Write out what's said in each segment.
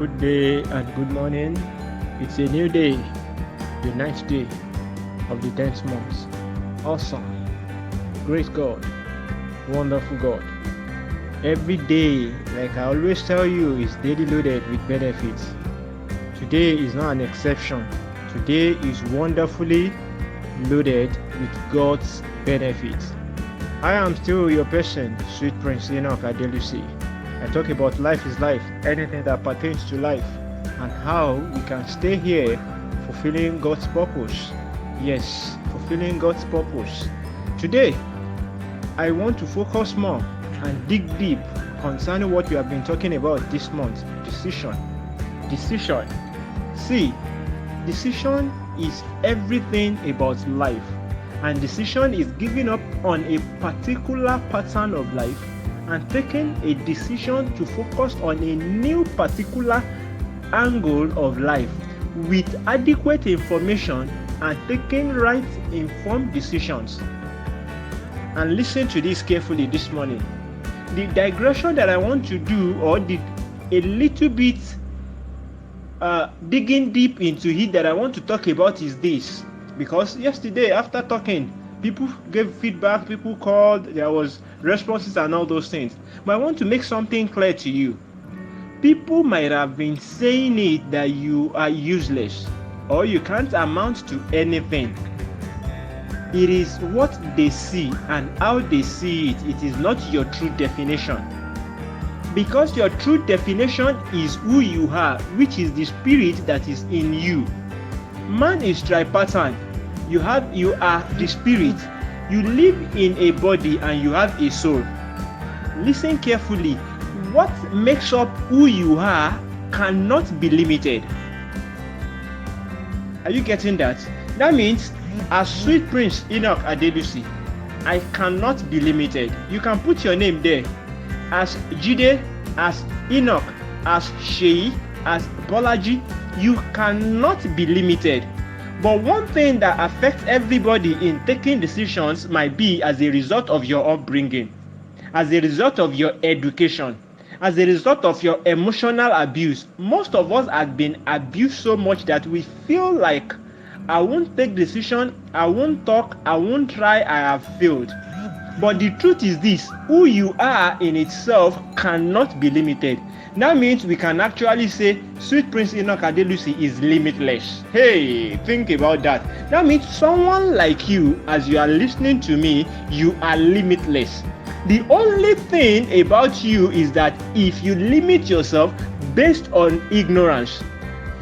Good day and good morning. It's a new day, the ninth day of the 10th month. Awesome, great God, wonderful God. Every day, like I always tell you, is daily loaded with benefits. Today is not an exception. Today is wonderfully loaded with God's benefits. I am still your person, Sweet Prince Enoch Adelusi. I talk about life is life, anything that pertains to life, and how we can stay here fulfilling God's purpose. Yes, fulfilling God's purpose. Today, I want to focus more and dig deep concerning what we have been talking about this month. Decision. See, decision is everything about life, and decision is giving up on a particular pattern of life and taking a decision to focus on a new particular angle of life with adequate information and taking right informed decisions. And listen to this carefully this morning. The digression that I want to do, or a little bit digging deep into it that I want to talk about is this. Because yesterday after talking, people gave feedback, people called, there was responses and all those things. But I want to make something clear to you. People might have been saying it that you are useless or you can't amount to anything. It is what they see and how they see it. It is not your true definition. Because your true definition is who you are, which is the spirit that is in you. Man is tripartite. You are the spirit. You live in a body and you have a soul. Listen carefully. What makes up who you are cannot be limited. Are you getting that? That means, as Sweet Prince Enoch Adelusi, I cannot be limited. You can put your name there. As Jide, as Enoch, as Sheyi, as Bolaji, you cannot be limited. But one thing that affects everybody in taking decisions might be as a result of your upbringing, as a result of your education, as a result of your emotional abuse. Most of us have been abused so much that we feel like, I won't take decision, I won't talk, I won't try, I have failed. But the truth is this: who you are in itself cannot be limited. That means we can actually say Sweet Prince Enoch Adelusi is limitless. Hey, think about that. That means someone like you, as you are listening to me, you are limitless. The only thing about you is that if you limit yourself based on ignorance,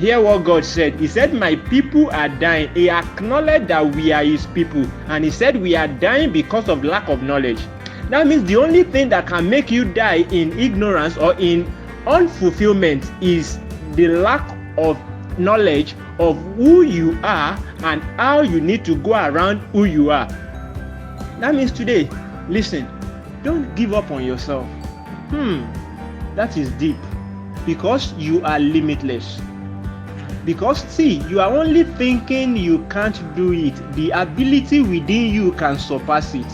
hear what God said. He said, my people are dying. He acknowledged that we are his people. And he said we are dying because of lack of knowledge. That means the only thing that can make you die in ignorance or in unfulfillment is the lack of knowledge of who you are and how you need to go around who you are. That means today, listen, don't give up on yourself. That is deep. Because you are limitless. Because see, you are only thinking you can't do it. The ability within you can surpass it.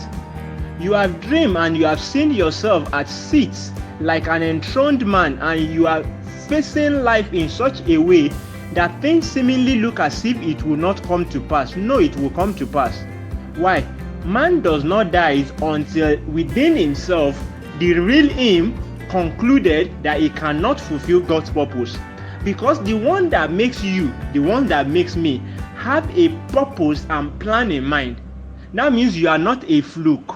You have dreamed and you have seen yourself at seats like an enthroned man, and you are facing life in such a way that things seemingly look as if it will not come to pass. No, it will come to pass. Why? Man does not die until within himself the real him concluded that he cannot fulfill God's purpose. Because the one that makes you, the one that makes me, have a purpose and plan in mind. That means you are not a fluke.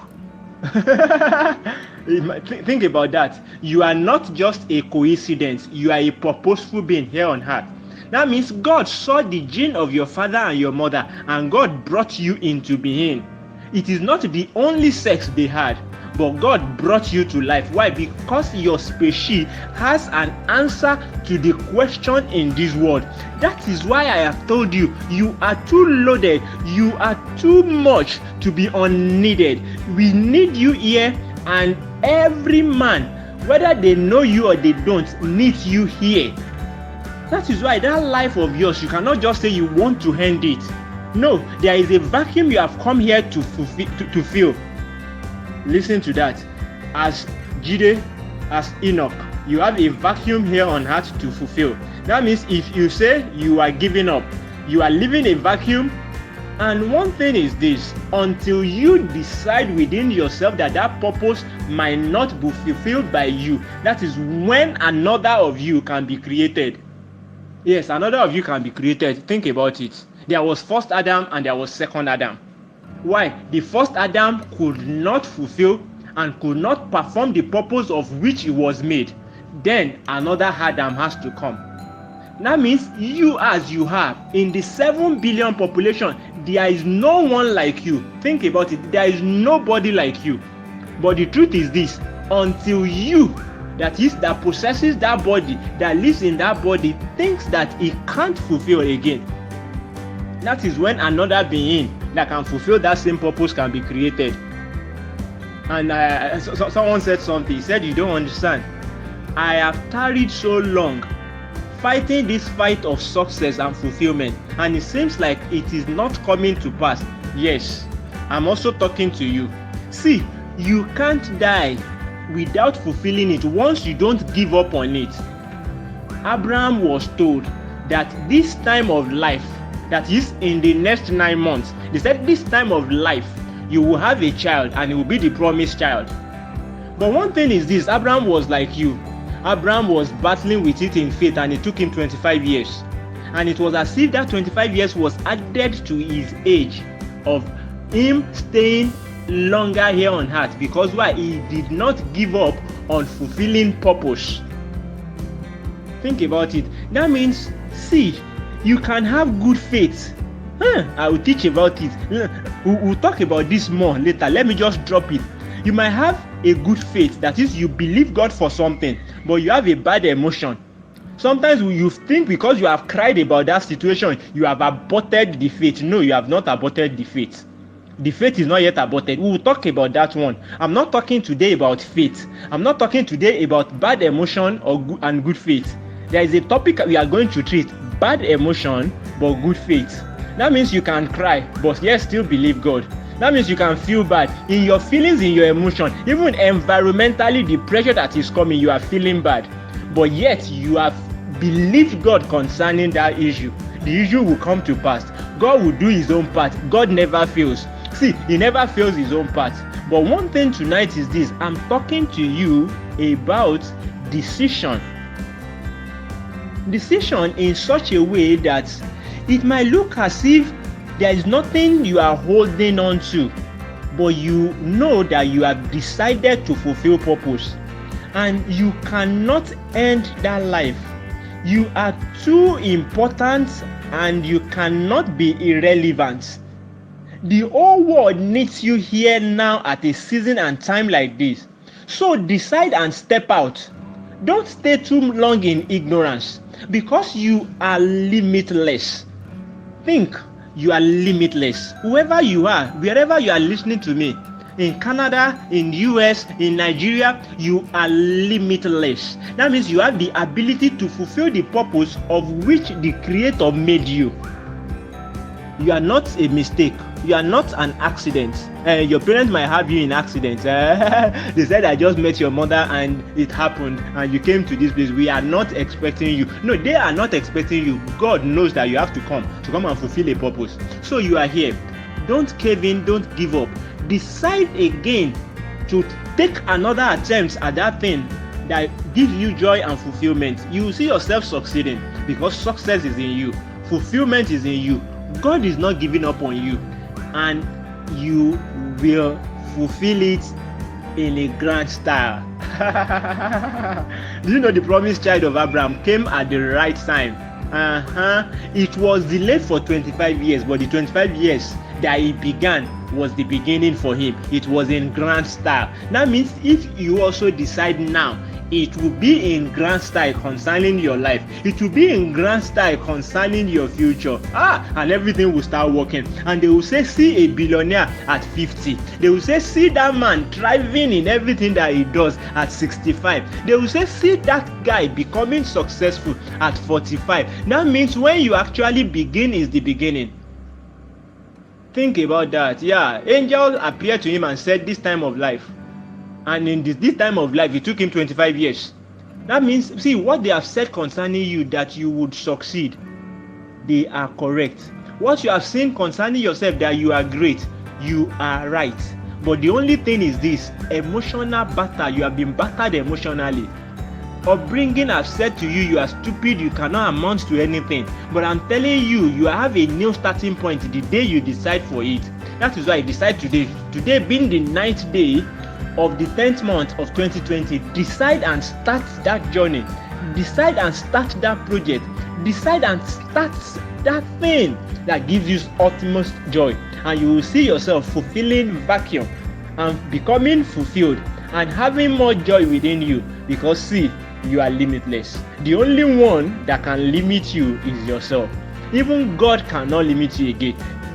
Think about that. You are not just a coincidence. You are a purposeful being here on earth. That means God saw the gene of your father and your mother, and God brought you into being. It is not the only sex they had, but God brought you to life. Why? Because your species has an answer to the question in this world. That is why I have told you, you are too loaded, you are too much to be unneeded. We need you here, and every man, whether they know you or they don't, needs you here. That is why that life of yours, you cannot just say you want to end it. No, there is a vacuum you have come here to fill. Listen to that. As Jide, as Enoch, you have a vacuum here on earth to fulfill. That means if you say you are giving up, you are leaving a vacuum. And one thing is this: until you decide within yourself that that purpose might not be fulfilled by you, that is when another of you can be created. Yes, another of you can be created. Think about it. There was first Adam and there was second Adam. Why? The first Adam could not fulfill and could not perform the purpose of which he was made. Then another Adam has to come. That means you, as you have, in the 7 billion population, there is no one like you. Think about it. There is nobody like you. But the truth is this: until you, that is, that possesses that body, that lives in that body, thinks that it can't fulfill again, that is when another being that can fulfill that same purpose can be created. And someone said something. He said, "You don't understand. I have tarried so long fighting this fight of success and fulfillment, and it seems like it is not coming to pass." Yes, I'm also talking to you. See, you can't die without fulfilling it once you don't give up on it. Abraham was told that this time of life, that is in the next 9 months, they said this time of life you will have a child and it will be the promised child. But one thing is this: Abraham was like you. Abraham was battling with it in faith, and it took him 25 years. And it was as if that 25 years was added to his age of him staying longer here on earth. Because why? He did not give up on fulfilling purpose. Think about it. That means, see, you can have good faith. I will teach about it. We'll talk about this more later. Let me just drop it. You might have a good faith, that is, you believe God for something, but you have a bad emotion. Sometimes you think because you have cried about that situation, you have aborted the faith. No, you have not aborted the faith. The faith is not yet aborted. We will talk about that one. I'm not talking today about faith. I'm not talking today about bad emotion and good faith. There is a topic we are going to treat: bad emotion but good faith. That means you can cry, but yet still believe God. That means you can feel bad in your feelings, in your emotion, even environmentally, the pressure that is coming, you are feeling bad, but yet you have believed God concerning that issue. The issue will come to pass. God will do his own part. God never fails. See, he never fails his own part. But one thing tonight is this: I'm talking to you about decision. Decision in such a way that it might look as if there is nothing you are holding on to, but you know that you have decided to fulfill purpose, and you cannot end that life. You are too important and you cannot be irrelevant. The whole world needs you here now at a season and time like this. So decide and step out. Don't stay too long in ignorance, because you are limitless. Think. You are limitless. Whoever you are, wherever you are listening to me, in Canada, in US, in Nigeria, you are limitless. That means you have the ability to fulfill the purpose of which the Creator made you. You are not a mistake. You are not an accident. Your parents might have you in accidents. They said, "I just met your mother and it happened and you came to this place." We are not expecting you. No, they are not expecting you. God knows that you have to come and fulfill a purpose. So you are here. Don't cave in. Don't give up. Decide again to take another attempt at that thing that gives you joy and fulfillment. You will see yourself succeeding, because success is in you. Fulfillment is in you. God is not giving up on you, and you will fulfill it in a grand style. Do you know the promised child of Abraham came at the right time? It was delayed for 25 years, but the 25 years that it began was the beginning for him. It was in grand style. That means if you also decide now, it will be in grand style concerning your life. It will be in grand style concerning your future. And everything will start working. And they will say, "See a billionaire at 50. They will say, "See that man thriving in everything that he does at 65. They will say, "See that guy becoming successful at 45. That means when you actually begin is the beginning. Think about that. Yeah, angel appeared to him and said, "This time of life." And in this time of life, it took him 25 years. That means, see, what they have said concerning you that you would succeed, they are correct. What you have seen concerning yourself that you are great, you are right. But the only thing is this: emotional battle. You have been battered emotionally. Upbringing has said to you, you are stupid, you cannot amount to anything. But I'm telling you, you have a new starting point the day you decide for it. That is why I decide today. Today being the 9th day of the 10th month of 2020, decide and start that journey. Decide and start that project. Decide and start that thing that gives you utmost joy. And you will see yourself fulfilling vacuum and becoming fulfilled and having more joy within you, because see, you are limitless. The only one that can limit you is yourself. Even God cannot limit you again.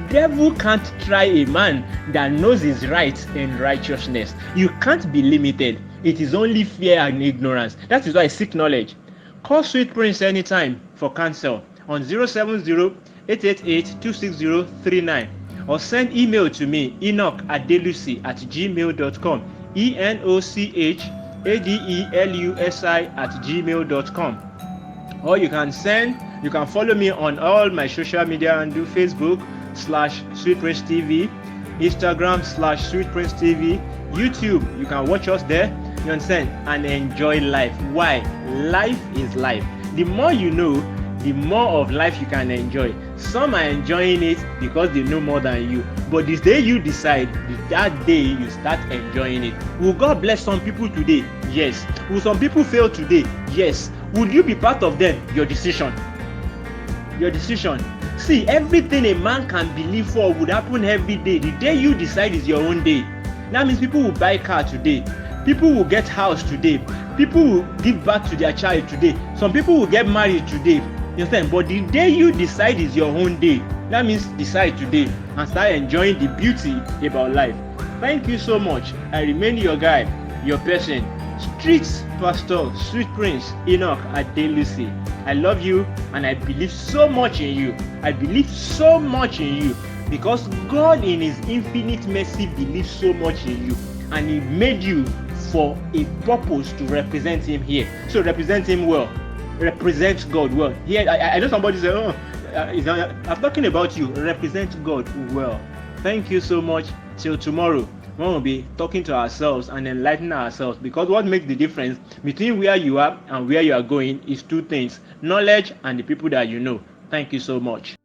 Devil can't try a man that knows his right in righteousness. You can't be limited. It is only fear and ignorance. That is why I seek knowledge. Call Sweet Prince anytime for counsel on 070-888-26039, or send email to me, enochadelusi@gmail.com, enochadelusi@gmail.com. Or you can follow me on all my social media and do Facebook /SweetPrinceTV, Instagram /SweetPrinceTV, YouTube. You can watch us there, you understand, and enjoy life. Why? Life is life. The more you know, the more of life you can enjoy. Some are enjoying it because they know more than you. But this day you decide, that day you start enjoying it. Will God bless some people today? Yes. Will some people fail today? Yes. Would you be part of them? Your decision. Your decision. See, everything a man can believe for would happen every day. The day you decide is your own day. That means people will buy car today. People will get house today. People will give birth to their child today. Some people will get married today. You understand? But the day you decide is your own day. That means decide today and start enjoying the beauty about life. Thank you so much. I remain your guy, your person, Street Pastor Sweet Prince Enoch Adelusi. I love you and I believe so much in you. I believe so much in you because God in his infinite mercy believes so much in you, and he made you for a purpose to represent him here. So represent him well. Represent God well. Here, I know somebody say, I'm talking about you. Represent God well. Thank you so much. Till tomorrow, we will be talking to ourselves and enlightening ourselves, because what makes the difference between where you are and where you are going is two things: knowledge and the people that you know. Thank you so much.